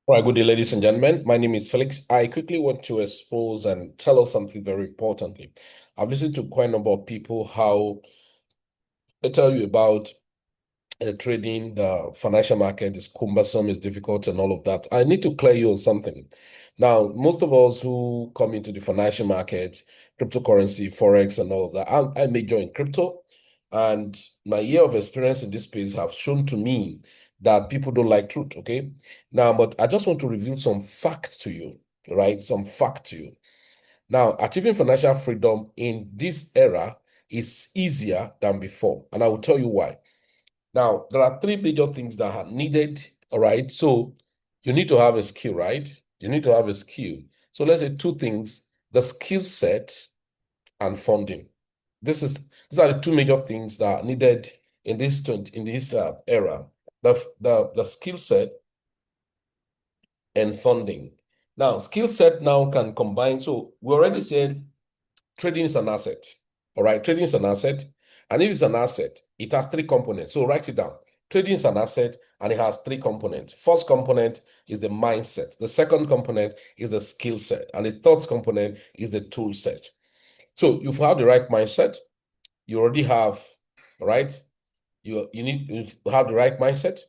All right, good day, ladies and gentlemen. My name is Felix. I quickly want to expose and tell us something very importantly. I've listened to quite a number of people how they tell you about trading, the financial market is cumbersome, is difficult, and all of that. I need to clear you on something. Now, most of us who come into the financial market, cryptocurrency, Forex, and all of that, I major in crypto, and my year of experience in this space have shown to me that people don't like truth, okay? Now, but I just want to reveal some fact to you, right? Some fact to you. Now, achieving financial freedom in this era is easier than before, and I will tell you why. Now, there are three major things that are needed. All right. So you need to have a skill, right? You need to have a skill. So let's say two things, the skill set and funding. These are the two major things that are needed in this era. The skill set and funding. Now, skill set now can combine. So we already said trading is an asset. All right, trading is an asset. And if it's an asset, it has three components. So write it down. Trading is an asset and it has three components. First component is the mindset. The second component is the skill set. And the third component is the tool set. So if you have the right mindset, you already have, all right? You need to have the right mindset.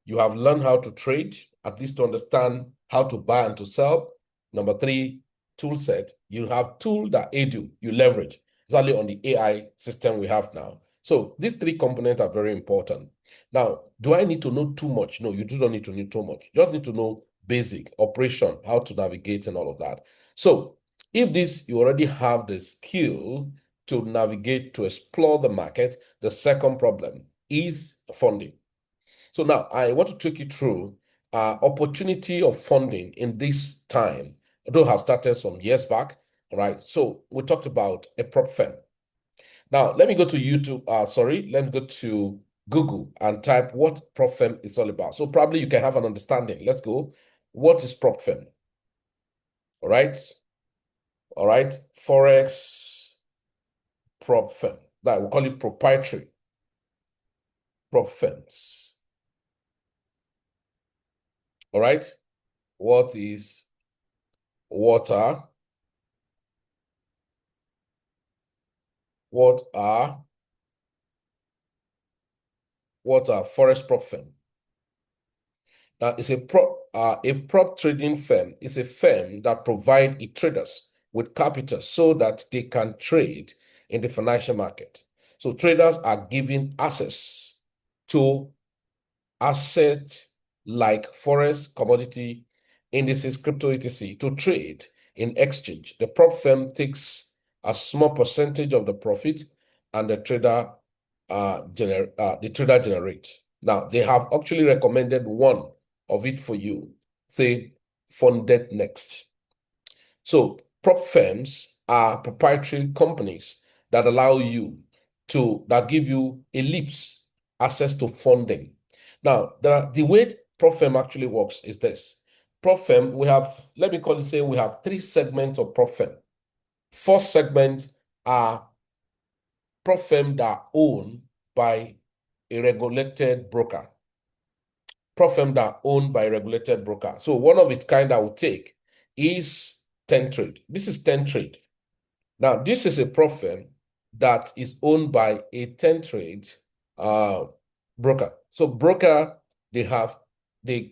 You have learned how to trade, at least to understand how to buy and to sell. Number three, tool set. You have tool that aid you, you leverage, exactly on the AI system we have now. So these three components are very important. Now, do I need to know too much? No, you do not need to know too much. You just need to know basic operation, how to navigate and all of that. So if this, you already have the skill to navigate, to explore the market, the second problem is funding. So now I want to take you through opportunity of funding in this time. Although have started some years back, all right? So we talked about a prop firm. Now let me go to YouTube. Sorry, let me go to Google and type what prop firm is all about. So probably you can have an understanding. Let's go. What is prop firm? All right, all right. Forex prop firm. That we call it proprietary prop firms. All right. What is water? What are Forex prop firm? Now, it's a prop trading firm is a firm that provide its traders with capital so that they can trade in the financial market. So traders are given access to assets like forex, commodity, indices, crypto, etc. to trade in exchange. The prop firm takes a small percentage of the profit and the trader generate. Now, they have actually recommended one of it for you. Say, funded next. So prop firms are proprietary companies that allow you that give you ellipse access to funding. Now, the way prop firm actually works is this. Prop firm, we have, let me call it, say we have three segments of prop firm. First segment are prop firm that are owned by a regulated broker. Prop firm that are owned by a regulated broker. So one of its kind I will take is 10 Trade. This is 10 Trade. Now, this is a prop firm that is owned by a 10 Trade broker. So broker, they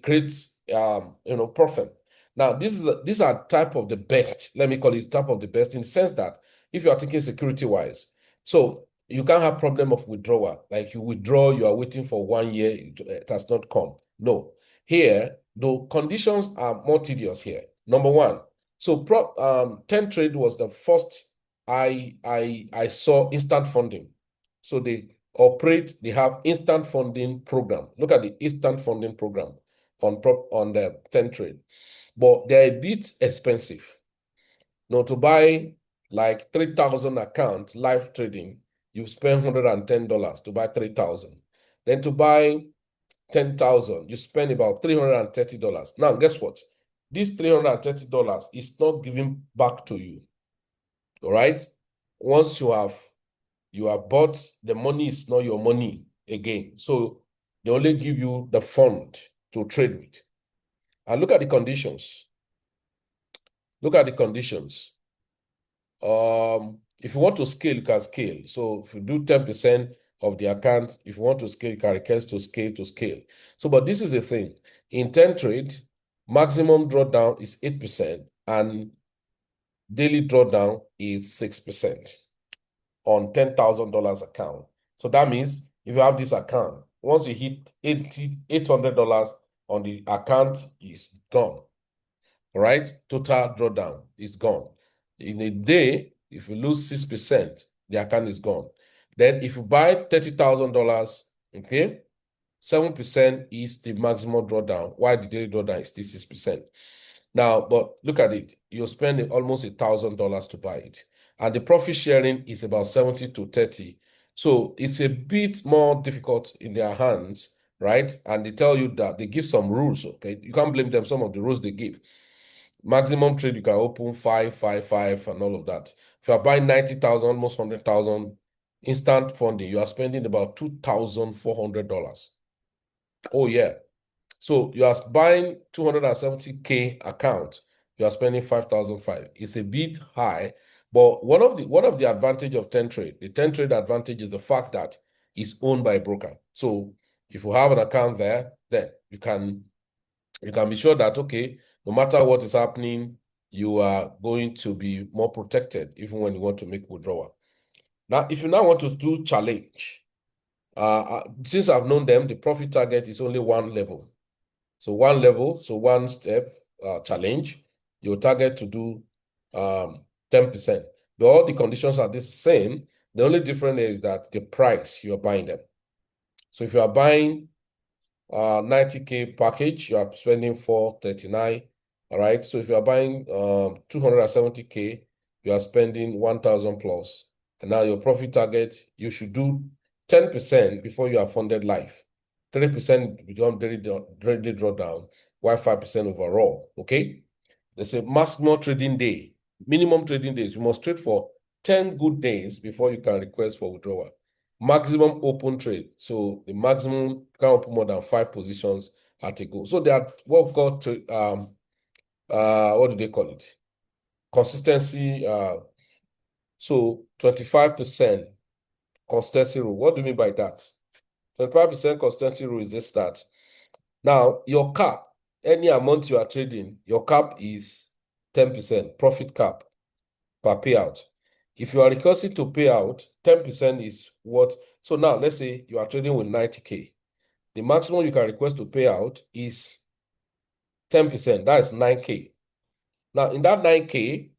create prop firm. Now, these are type of the best. Let me call it type of the best in the sense that if you are thinking security wise, so you can't have problem of withdrawal. Like you withdraw, you are waiting for 1 year, it has not come. No. Here, the conditions are more tedious here. Number one, so 10 Trade was the first I saw instant funding. So they have instant funding program. Look at the instant funding program on the 10 Trade. But they're a bit expensive. Now to buy like 3,000 account live trading, you spend $110 to buy 3,000. Then to buy 10,000, you spend about $330. Now, guess what? This $330 is not given back to you. All right. Once you have bought, the money is not your money again. So they only give you the fund to trade with. And look at the conditions. Look at the conditions. If you want to scale, you can scale. So if you do 10% of the account, if you want to scale, you can request to scale. So, but this is the thing. In 10 trade, maximum drawdown is 8% and daily drawdown is 6% on $10,000 account. So that means if you have this account, once you hit $800 on the account, is gone. All right? Total drawdown is gone. In a day, if you lose 6%, the account is gone. Then if you buy $30,000, okay, 7% is the maximum drawdown, while the daily drawdown is still 6%. Now, but look at it. You're spending almost $1,000 to buy it. And the profit sharing is about 70 to 30. So it's a bit more difficult in their hands, right? And they tell you that they give some rules, okay? You can't blame them, some of the rules they give. Maximum trade, you can open 5, 5, 5, and all of that. If you are buying 90,000, almost 100,000 instant funding, you are spending about $2,400. Oh, yeah. So you are buying 270K account, you are spending 5,005. It's a bit high, but one of the advantage of 10 trade, the 10 trade advantage is the fact that it's owned by a broker. So if you have an account there, then you can be sure that, okay, no matter what is happening, you are going to be more protected even when you want to make withdrawal. Now, if you now want to do challenge, since I've known them, the profit target is only one level. So one level, so one step challenge, your target to do 10%. But all the conditions are the same. The only difference is that the price you are buying them. So if you are buying 90K package, you are spending $439. All right. So if you are buying 270K, you are spending 1,000 plus. And now your profit target, you should do 10% before you are funded live. 3% become daily drawdown, while 5% overall. Okay. There's a maximum trading day, minimum trading days. You must trade for 10 good days before you can request for withdrawal. Maximum open trade. So the maximum, you can open more than 5 positions at a go. So they are what we call what do they call it? Consistency. So 25% consistency rule. What do you mean by that? 25% consistency rule is this, that now your cap, any amount you are trading, your cap is 10% profit cap per payout. If you are requesting to pay out, 10% is what? So now let's say you are trading with 90K. The maximum you can request to pay out is 10%. That is 9K. Now in that 9K,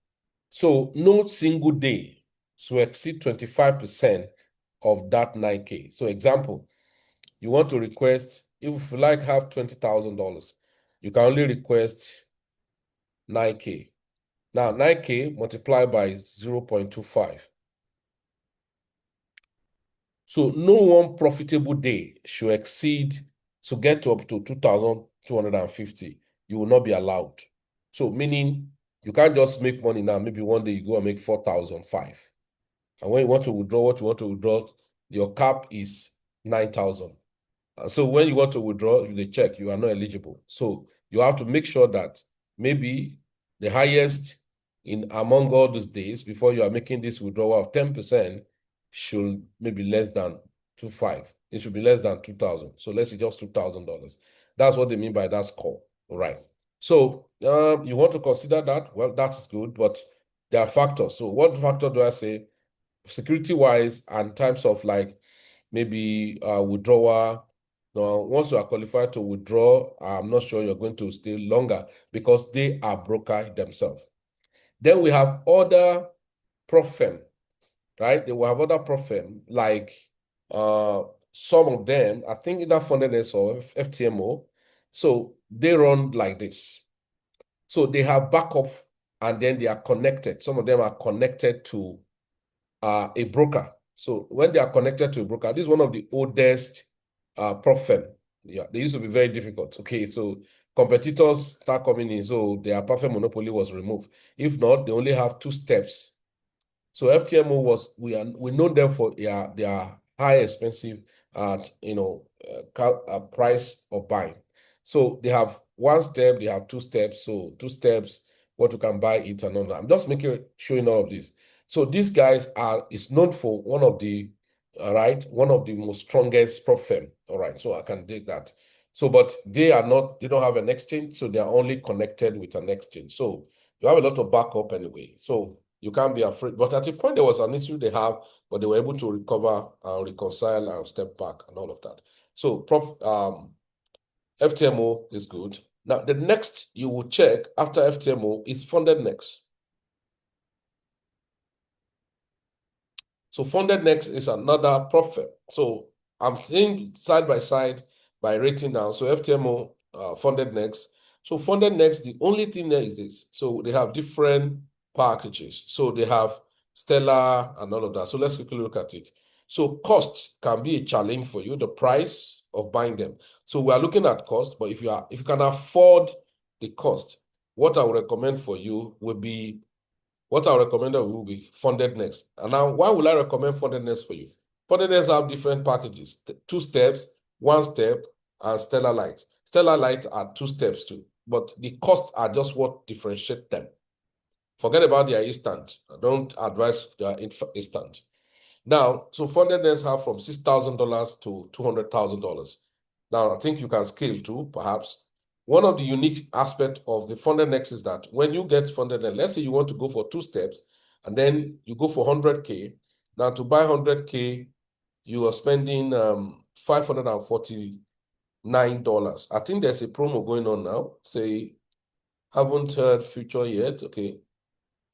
so no single day should exceed 25% of that 9K. So example, you want to request, if you like have $20,000, you can only request 9K. Now 9K multiplied by 0.25. So no one profitable day should exceed, so get to up to 2,250. You will not be allowed. So meaning you can't just make money now. Maybe one day you go and make 4,005. And when you want to withdraw what you want to withdraw, your cap is 9,000. So when you want to withdraw, if they check, you are not eligible. So you have to make sure that maybe the highest in among all those days before you are making this withdrawal of 10% should maybe less than 2,500. It should be less than 2,000. So let's say just $2,000. That's what they mean by that score. All right. So you want to consider that? Well, that's good, but there are factors. So what factor do I say? Security-wise and types of like maybe withdrawal. Now, once you are qualified to withdraw, I'm not sure you're going to stay longer because they are broker themselves. Then we have other prop firm, right? They will have other prop firm like some of them, I think either fundedness or FTMO. So they run like this. So they have backup and then they are connected. Some of them are connected to a broker. So when they are connected to a broker, this is one of the oldest prop firm. Yeah, they used to be very difficult. Okay, so competitors start coming in, so their perfect monopoly was removed. If not, they only have 2 steps. So FTMO was, we know them for their high expensive price of buying. So they have one step, they have two steps. So two steps, what you can buy it and all that. I'm just showing all of this. So these guys is known for one of the most strongest prop firm. All right, so I can take that. So, but they don't have an exchange, so they are only connected with an exchange. So you have a lot of backup anyway. So you can't be afraid. But at the point, there was an issue they have, but they were able to recover and reconcile and step back and all of that. So FTMO is good. Now, the next you will check after FTMO is funded next. So funded next is another prop firm. So I'm saying side by side by rating now. So FTMO, funded next. So funded next, the only thing there is this. So they have different packages. So they have Stellar and all of that. So let's quickly look at it. So cost can be a challenge for you, the price of buying them. So we are looking at cost, but if you can afford the cost, what I would recommend for you will be funded next. And now, why will I recommend funded next for you? Funded next have different packages, 2 steps, 1 step, and Stellar Light. Stellar Light are 2 steps too, but the costs are just what differentiate them. Forget about their instant. I don't advise their instant. Now, so funded next have from $6,000 to $200,000. Now, I think you can scale too, perhaps. One of the unique aspects of the funded next is that when you get funded next, let's say you want to go for 2 steps, and then you go for 100K. Now, to buy 100K, you are spending $549. I think there's a promo going on now. Say, haven't heard future yet. Okay.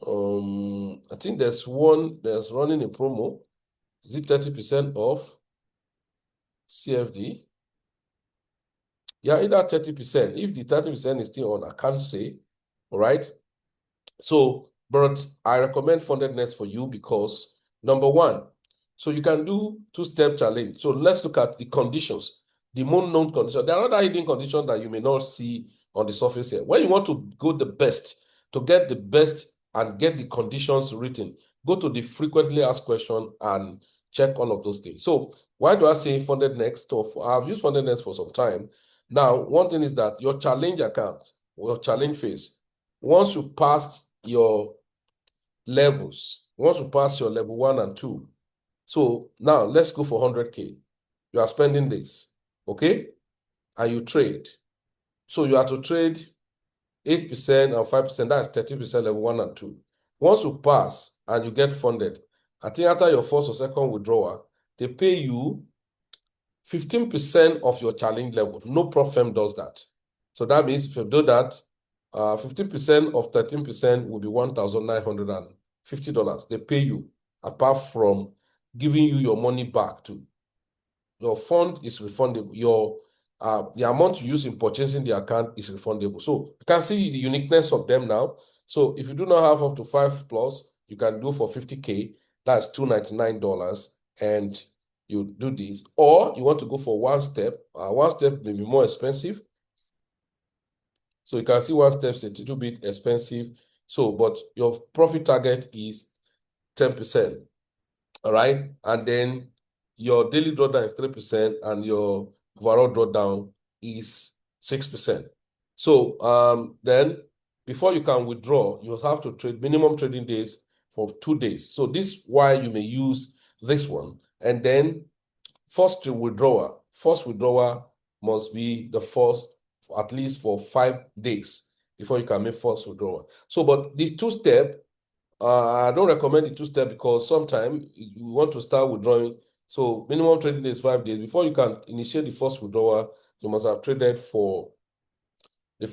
I think there's running a promo. Is it 30% off CFD? Yeah, either 30%. If the 30% is still on, I can't say. All right. So, but I recommend funded next for you because number one, so you can do 2-step challenge. So let's look at the conditions, the more known conditions. There are other hidden conditions that you may not see on the surface here. When you want to go the best, to get the best and get the conditions written, go to the frequently asked question and check all of those things. So why do I say funded next? I've used funded next for some time. Now, one thing is that your challenge account, or challenge phase, once you pass your levels, once you pass your level 1 and 2, so now let's go for 100K. You are spending this, okay? And you trade. So you have to trade 8% and 5%, that's 30% level 1 and 2. Once you pass and you get funded, I think after your first or second withdrawal, they pay you 15% of your challenge level. No prop firm does that. So that means if you do that, 15% of 13% will be $1,950. They pay you, apart from giving you your money back too. Your fund is refundable. The amount you use in purchasing the account is refundable. So you can see the uniqueness of them now. So if you do not have up to 5+, you can do for 50K. That's $299, and you do this. Or you want to go for 1 step. 1 step may be more expensive. So you can see 1 step is a little bit expensive. So, but your profit target is 10%. All right. And then your daily drawdown is 3%, and your overall drawdown is 6%. So then before you can withdraw, you have to trade minimum trading days for 2 days. So this is why you may use this one. And then first withdrawal must be the first, at least for 5 days before you can make first withdrawal. So, but these 2-step, I don't recommend the 2-step because sometimes you want to start withdrawing. So minimum trading days 5 days. Before you can initiate the first withdrawal, you must have traded for the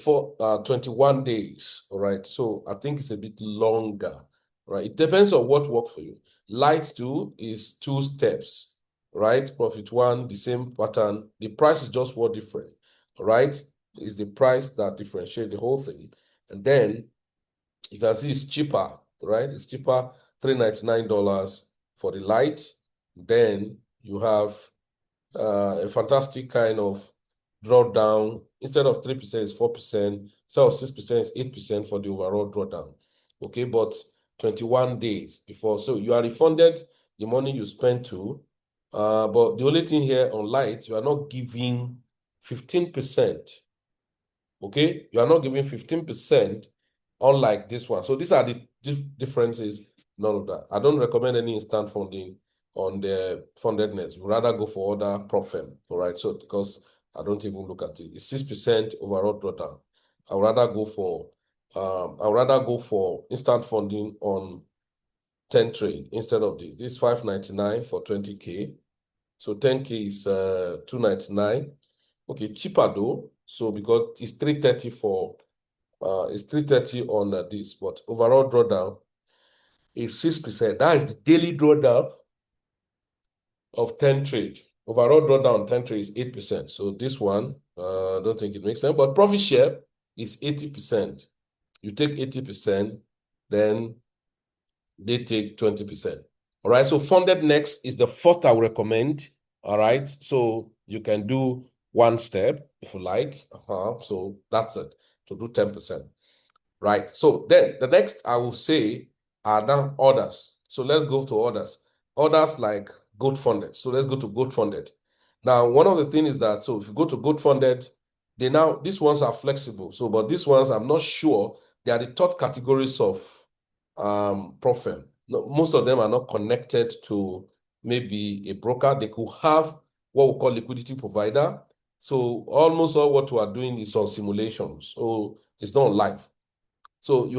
21 days. All right. So I think it's a bit longer. Right. It depends on what works for you. Light 2 is 2 steps. Right. Profit 1, the same pattern. The price is just what different. All right. It's the price that differentiates the whole thing. And then you can see it's cheaper, right? It's cheaper, $399 for the light. Then you have a fantastic kind of drawdown. Instead of 3%, it's 4%. Instead of 6%, it's 8% for the overall drawdown. Okay, but 21 days before. So you are refunded the money you spent too. But the only thing here on light, you are not giving 15%. Okay, you are not giving 15%, unlike this one. So these are the differences. None of that. I don't recommend any instant funding on the fundedness. You rather go for other prop firm. All right. So because I don't even look at it, it's 6% overall drawdown. I would rather go for instant funding on 10 trade instead of this. This is 599 for 20K. So 10K is 299. Okay, cheaper though. So because it's 330 for it's 330 on this, but overall drawdown is 6%. That is the daily drawdown of 10 trade. Overall drawdown on 10 trade is 8%. So this one, I don't think it makes sense. But profit share is 80%. You take 80%, then they take 20%. All right. So funded next is the first I would recommend. All right. So you can do one step if you like. So that's it, to do 10%. Right. So then the next I will say are now others. So let's go to others. Others like goat funded. So let's go to goat funded. Now, one of the things is that, so if you go to goat funded, these ones are flexible. So, but these ones, I'm not sure. They are the third categories of prop firm. No, most of them are not connected to maybe a broker. They could have what we call liquidity provider. So almost all what we are doing is on simulations. So it's not live. So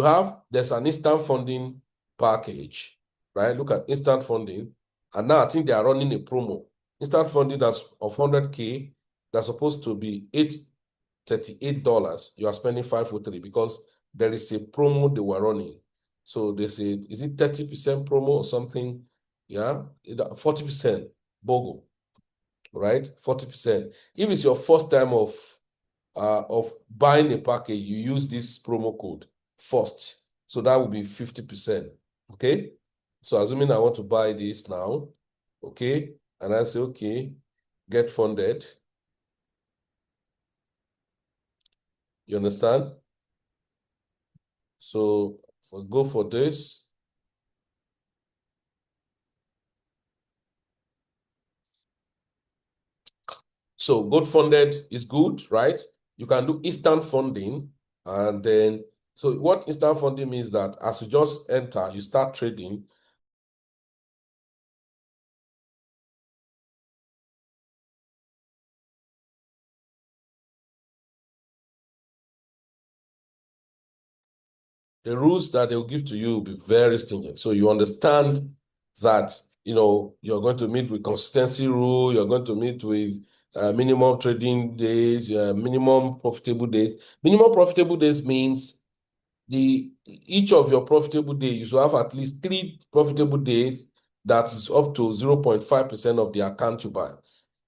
there's an instant funding package, right? Look at instant funding. And now I think they are running a promo. Instant funding that's of 100K, that's supposed to be $838. You are spending 503 because there is a promo they were running. So they say, is it 30% promo or something? Yeah, 40% BOGO, right? 40%. If it's your first time of buying a package, you use this promo code first. So that will be 50%. Okay. So assuming I want to buy this now, okay, and I say, okay, get funded. You understand? So go for this. So gold funded is good, right? You can do instant funding, and then so what instant funding means that as you just enter, you start trading. The rules that they'll give to you will be very stringent. So you understand that you're going to meet with consistency rule, you're going to meet with minimum trading days, minimum profitable days. Minimum profitable days means each of your profitable days, you should have at least 3 profitable days that is up to 0.5% of the account you buy.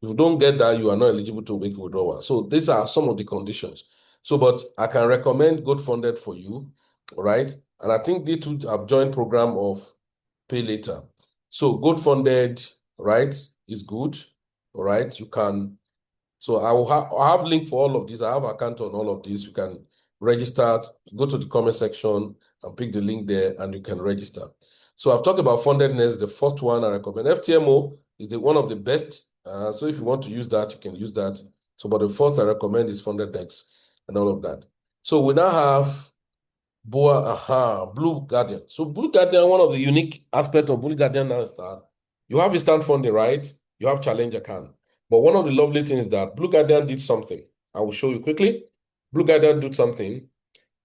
If you don't get that, you are not eligible to make withdrawal. So these are some of the conditions. So, but I can recommend Gold Funded for you, all right? And I think they too have joined program of Pay Later. So Gold Funded, right, is good, all right? You can, so I have link for all of these. I have account on all of these. You can register, go to the comment section and pick the link there and you can register. So I've talked about fundedness. The first one I recommend. FTMO is one of the best. So if you want to use that, you can use that. So, but the first I recommend is fundedness and all of that. So we now have Blue Guardian. So Blue Guardian, one of the unique aspects of Blue Guardian now is that you have instant funding, right? You have challenge account. But one of the lovely things is that Blue Guardian did something. I will show you quickly. Blue Guardian did something.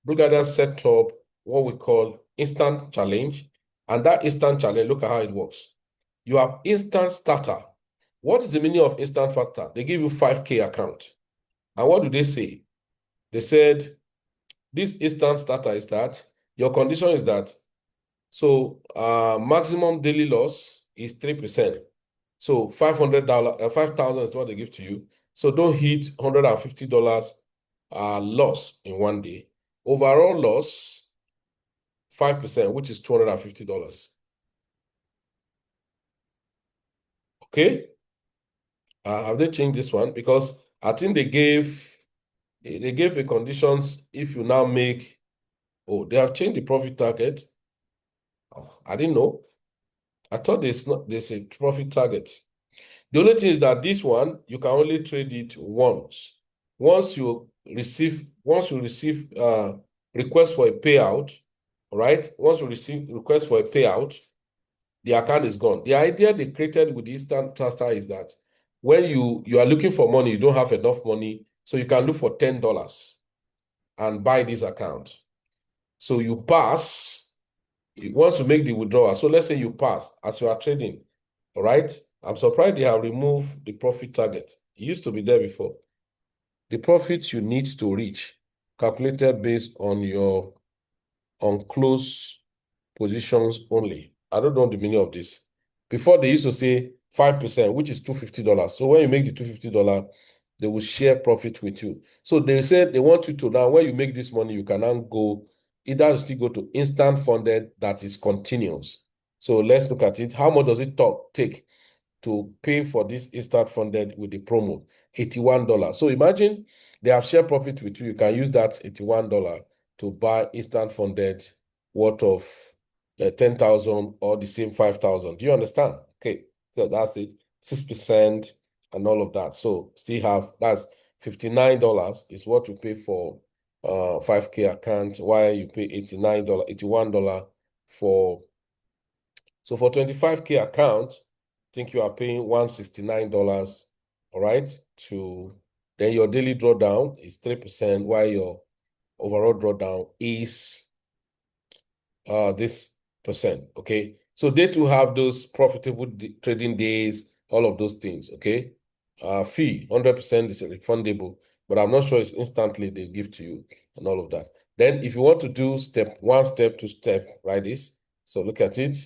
Blue Guardian set up what we call instant challenge. And that instant challenge, look at how it works. You have instant starter. What is the meaning of instant starter? They give you 5K account. And what do they say? They said, this instant starter is that your condition is that, so maximum daily loss is 3%. So $500, 5,000 is what they give to you. So don't hit $150 loss in one day. Overall loss, 5%, which is $250. Okay. Have they changed this one? Because I think they gave a conditions if you now make, oh, they have changed the profit target. Oh, I didn't know. I thought there's a profit target. The only thing is that this one, you can only trade it once. Once you once you receive request for a payout, all right? Once you receive request for a payout, the account is gone. The idea they created with the instant transfer is that when you are looking for money, you don't have enough money, so you can look for $10 and buy this account. So you pass, once you make the withdrawal. So let's say you pass as you are trading, all right? I'm surprised they have removed the profit target. It used to be there before. The profit you need to reach, calculated based on your close positions only. I don't know the meaning of this. Before they used to say 5%, which is $250. So when you make the $250, they will share profit with you. So they said they want you to now, when you make this money, you can now go, either still go to instant funded that is continuous. So let's look at it. How much does it take to pay for this instant funded with the promo? $81. So imagine they have share profit with you. You can use that $81 to buy instant funded worth of 10,000 or the same 5,000. Do you understand? Okay, so that's it. 6% and all of that. So still have, that's $59 is what you pay for 5K account, while you pay $89, $81 for, so for 25K account, I think you are paying $169, all right, then your daily drawdown is 3%, while your overall drawdown is this percent, okay? So they too have those profitable trading days, all of those things, okay? Fee, 100% is refundable, but I'm not sure it's instantly they give to you and all of that. Then if you want to do step 1 step, 2 step, right, this, so look at it,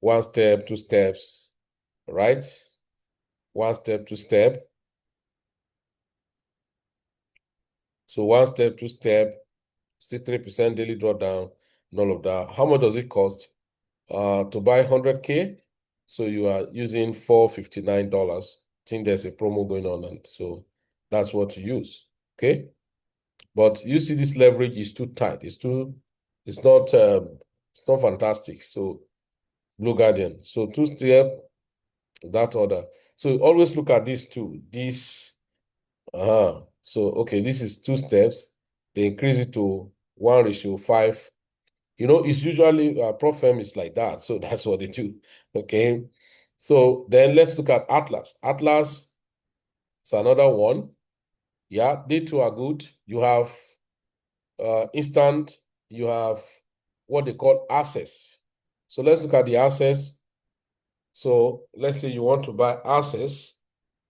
1 step, 2 steps, right? 1 step, 2 step. So 1 step, 2 step, still 3% daily drawdown and all of that. How much does it cost? To buy 100K, so you are using $459. I think there's a promo going on, and so that's what you use, okay? But you see this leverage is too tight. It's not fantastic. So Blue Guardian. So 2 step, that order. So always look at these two. So okay, this is 2 steps. They increase it to 1:5. It's usually prop firm is like that. So that's what they do. Okay. So then let's look at Atlas. Atlas is another one. Yeah, they too are good. You have instant, you have what they call access. So let's look at the access. So let's say you want to buy access.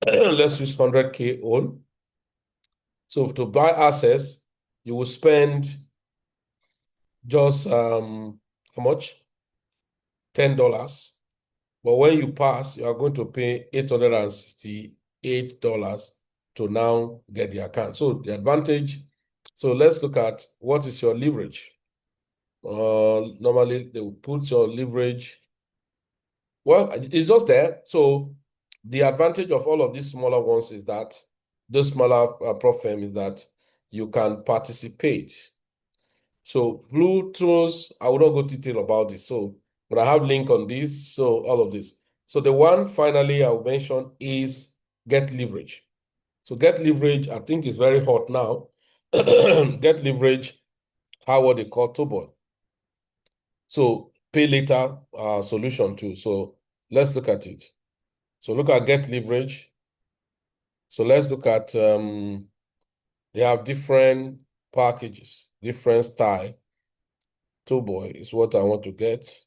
Let's use 100K on. So to buy access, you will spend just how much? $10. But when you pass, you are going to pay $868 to now get the account. So the advantage, so let's look at what is your leverage. Normally, they will put your leverage. Well, it's just there. So the advantage of all of these smaller ones is that those smaller prop firm is that you can participate. So Bluetooth, I will not go detail about this. So, but I have link on this. So all of this. So the one finally I'll mention is Get Leverage. So Get Leverage, I think is very hot now. Get Leverage, how what they call Tobol. So pay later solution too. So let's look at it. So look at Get Leverage. So let's look at they have different packages, different style. Toboy is what I want to get.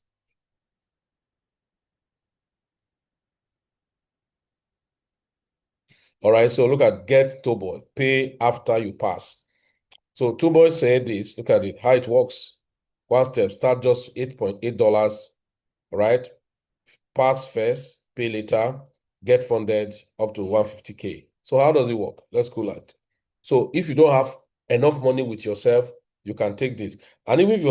All right, so look at Get Toboy, pay after you pass. So Toboy said this, look at it, how it works. 1 step, start just $8.8, all right? Pass first, pay later, get funded up to 150K. So how does it work? Let's go at it. So if you don't have enough money with yourself, you can take this. And even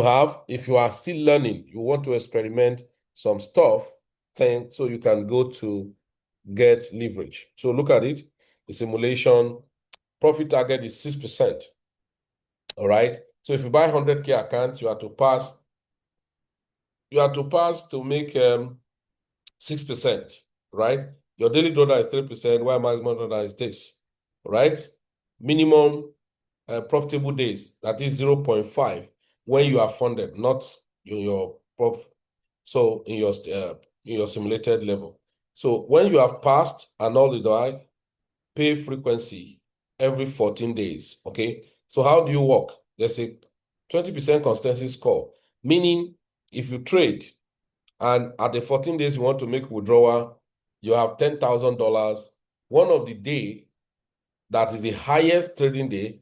if you are still learning, you want to experiment some stuff, then so you can go to Get Leverage. So look at it. The simulation profit target is 6%. All right. So if you buy 100K account, you have to pass to make 6%, right? Your daily drawdown is 3%, while maximum drawdown is this, right? Minimum profitable days, that is 0.5 when you are funded, not your prof. So in your simulated level. So when you have passed and all the while, pay frequency every 14 days. Okay. So how do you work? There's a 20% consistency score, meaning if you trade and at the 14 days you want to make withdrawal, you have $10,000. One of the day that is the highest trading day,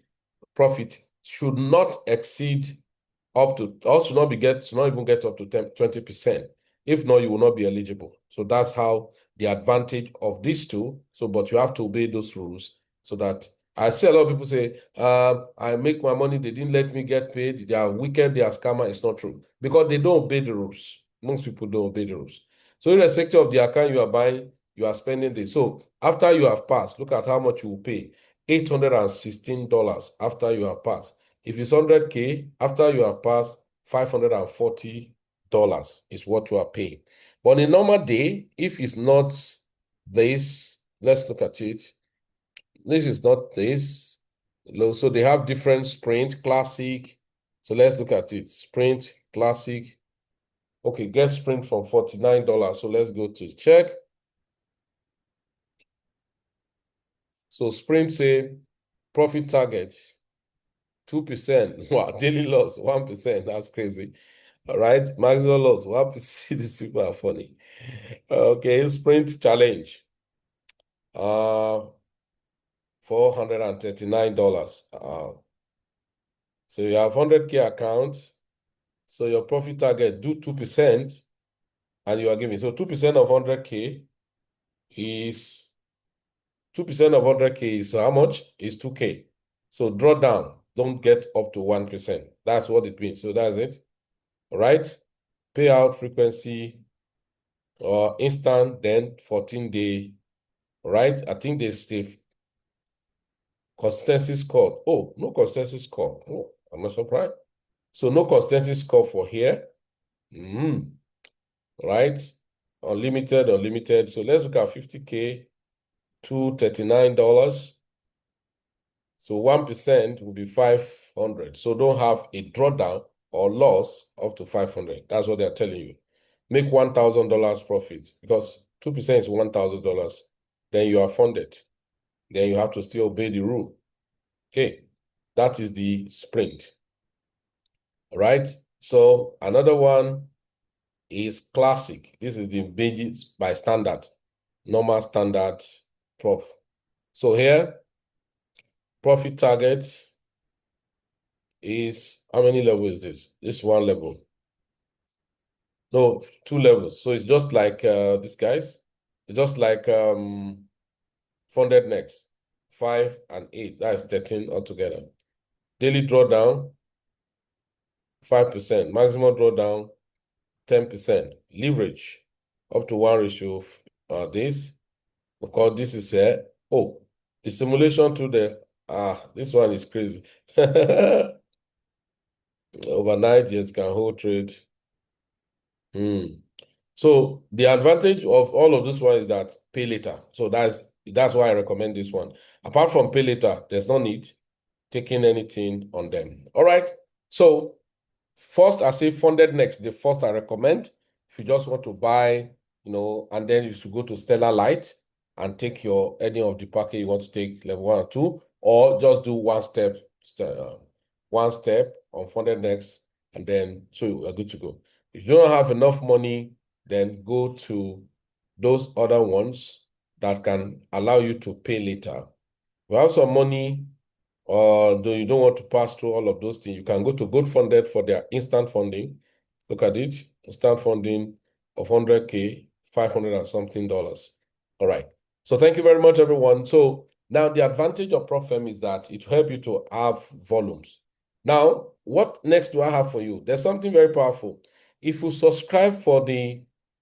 profit should not exceed up to, or should not even get up to 20%. If not, you will not be eligible. So that's how the advantage of these two. So, but you have to obey those rules so that I see a lot of people say, I make my money, they didn't let me get paid, they are wicked, they are scammer. It's not true because they don't obey the rules. Most people don't obey the rules. So irrespective of the account you are buying, you are spending this. So after you have passed, look at how much you will pay. $816 after you have passed. If it's 100K, after you have passed, $540 is what you are paying. But on a normal day, if it's not this, let's look at it. This is not this. So they have different sprint, classic. So let's look at it. Sprint, classic. Okay, get sprint from $49. So let's go to check. So sprint say profit target 2%. Wow, daily loss 1%. That's crazy. All right, maximum loss 1%. These people are funny. Okay, sprint challenge. $439. So you have 100K account. So your profit target do 2%, and you are giving. So 2% of 100K is 2% of 100K is how much? Is 2K. So draw down. Don't get up to 1%. That's what it means. So that's it. All right. Payout frequency or instant, then 14-day. Right? I think they say consistency score. Oh, no consistency score. Oh, I'm not surprised. So no consistency score for here. Right? Unlimited. So let's look at 50K to $39. So 1% will be 500. So don't have a drawdown or loss up to 500. That's what they're telling you. Make $1,000 profit because 2% is $1,000. Then you are funded. Then you have to still obey the rule. Okay, that is the sprint. All right. So another one is classic. This is the basics by standard, normal standard prof. So here, profit target is, how many levels is this? This one level. No, 2 levels. So it's just like these guys. It's just like funded next. 5 and 8. That's 13 altogether. Daily drawdown, 5%. Maximum drawdown, 10%. Leverage, up to 1 ratio of this. Of course, this is the simulation to the this one is crazy. Overnight, yes, can hold trade. So the advantage of all of this one is that pay later. So that's why I recommend this one. Apart from pay later, there's no need taking anything on them. All right. So first, I say funded next. The first I recommend, if you just want to buy, and then you should go to Stellar Light and take any of the package you want to take, level 1 or 2, or just do one step on funded next, and then so you are good to go. If you don't have enough money, then go to those other ones that can allow you to pay later. If you have some money, or though you don't want to pass through all of those things, you can go to Good Funded for their instant funding. Look at it, instant funding of 100K, 500 and something dollars. All right. So thank you very much, everyone. So now the advantage of PropFirm is that it will help you to have volumes. Now, what next do I have for you? There's something very powerful. If you subscribe for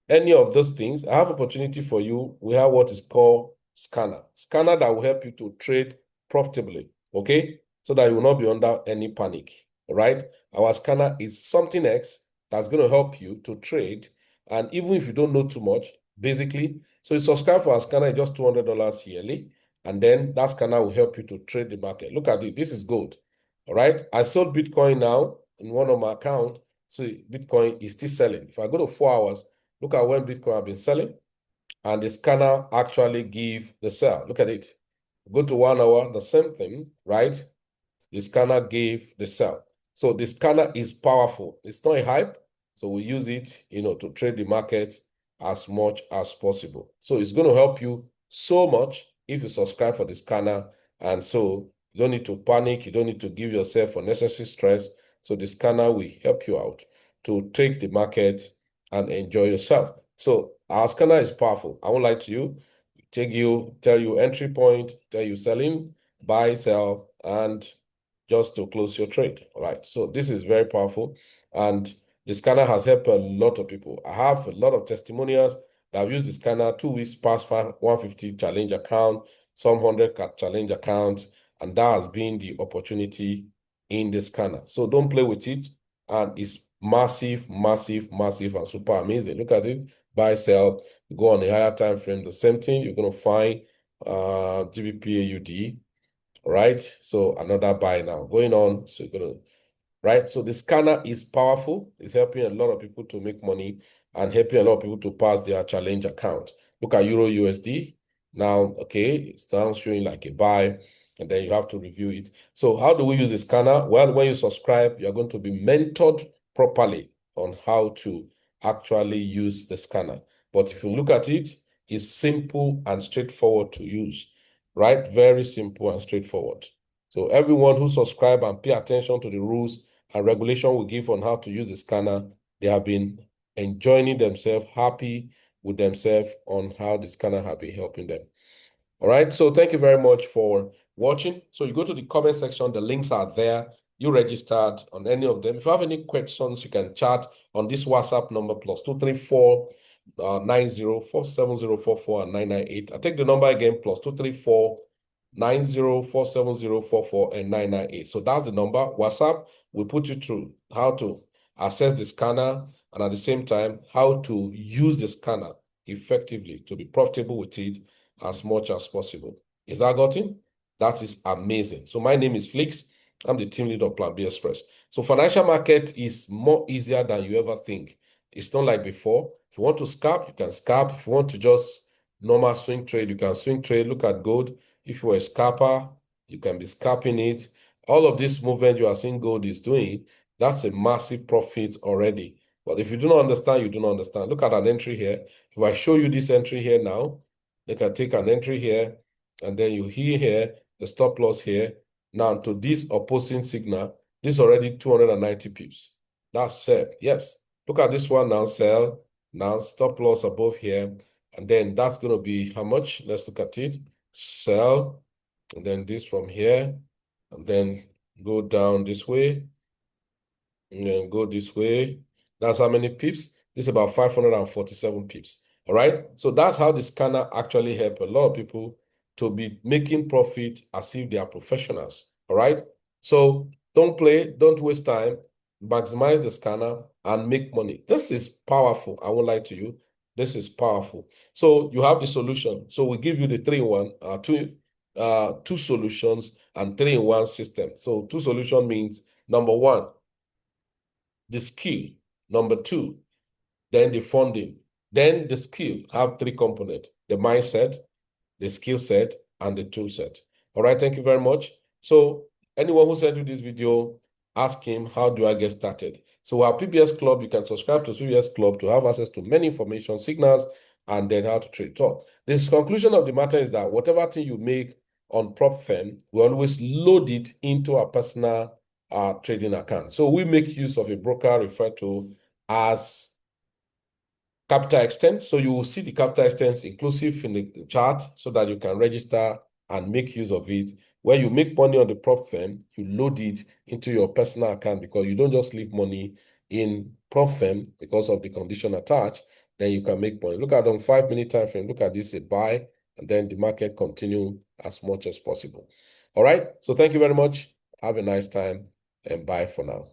any of those things, I have opportunity for you. We have what is called scanner that will help you to trade profitably. Okay, so that you will not be under any panic. All right, our scanner is something else that's going to help you to trade, and even if you don't know too much, basically, so you subscribe for our scanner, just $200 yearly, and then that scanner will help you to trade the market. Look at it, this is gold. All right. I sold Bitcoin now in one of my accounts. So Bitcoin is still selling. If I go to 4 hours, look at when Bitcoin have been selling, and the scanner actually give the sell. Look at it. Go to 1 hour, the same thing, right? The scanner gave the sell. So the scanner is powerful. It's not a hype. So we use it, to trade the market as much as possible. So it's going to help you so much if you subscribe for the scanner. And so you don't need to panic. You don't need to give yourself unnecessary stress. So the scanner will help you out to take the market and enjoy yourself. So our scanner is powerful. I won't lie to you. Tell you entry point, tell you selling, buy, sell, and just to close your trade. All right. So this is very powerful. And the scanner has helped a lot of people. I have a lot of testimonials that have used the scanner 2 weeks past 150 challenge account, some 100 challenge account, and that has been the opportunity in the scanner. So don't play with it. And it's massive, massive, massive, and super amazing. Look at it. Buy, sell, go on a higher time frame. The same thing. You're going to find GBP AUD. Right? So another buy now going on. So you're going to, right? So the scanner is powerful. It's helping a lot of people to make money and helping a lot of people to pass their challenge account. Look at Euro USD. Now, okay, it's now showing like a buy, and then you have to review it. So how do we use the scanner? Well, when you subscribe, you're going to be mentored properly on how to actually use the scanner. But if you look at it, it's simple and straightforward to use, right? Very simple and straightforward. So everyone who subscribe and pay attention to the rules and regulation we give on how to use the scanner, they have been enjoying themselves, happy with themselves on how the scanner have been helping them. All right. So thank you very much for watching. So you go to the comment section, the links are there. You registered on any of them. If you have any questions, you can chat on this WhatsApp number +234 904704 and 998. I take the number again, +234 904704 and 998. So that's the number. WhatsApp will put you through how to access the scanner and at the same time how to use the scanner effectively to be profitable with it as much as possible. Is that gotten? That is amazing. So my name is Flix. I'm the team leader of Plan B Express. So financial market is more easier than you ever think. It's not like before. If you want to scalp, you can scalp. If you want to just normal swing trade, you can swing trade. Look at gold. If you're a scalper, you can be scalping it. All of this movement you are seeing gold is doing, that's a massive profit already. But if you do not understand, you do not understand. Look at an entry here. If I show you this entry here now, you can take an entry here, and then you here, the stop loss here. Now to this opposing signal, this is already 290 pips. That's sell. Yes. Look at this one now, sell. Now stop loss above here. And then that's going to be how much? Let's look at it. Sell. And then this from here. And then go down this way. And then go this way. That's how many pips? This is about 547 pips. All right. So that's how the scanner actually help a lot of people to be making profit as if they are professionals. All right. So don't play, don't waste time, maximize the scanner and make money. This is powerful. I won't lie to you. This is powerful. So you have the solution. So we give you the 3-in-1, two solutions and 3-in-1 system. So 2 solution means number 1, the skill. Number 2, then the funding. Then the skill have 3 components: the mindset, the skill set, and the tool set. All right, thank you very much. So anyone who sent you this video, ask him, how do I get started? So our PBS Club, you can subscribe to PBS Club to have access to many information, signals, and then how to trade. So the conclusion of the matter is that whatever thing you make on prop firm, we always load it into our personal trading account. So we make use of a broker referred to as capital extent. So you will see the capital extent inclusive in the chart so that you can register and make use of it. When you make money on the prop firm, you load it into your personal account because you don't just leave money in prop firm because of the condition attached. Then you can make money. Look at on 5-minute time frame. Look at this, a buy, and then the market continue as much as possible. All right. So thank you very much. Have a nice time and bye for now.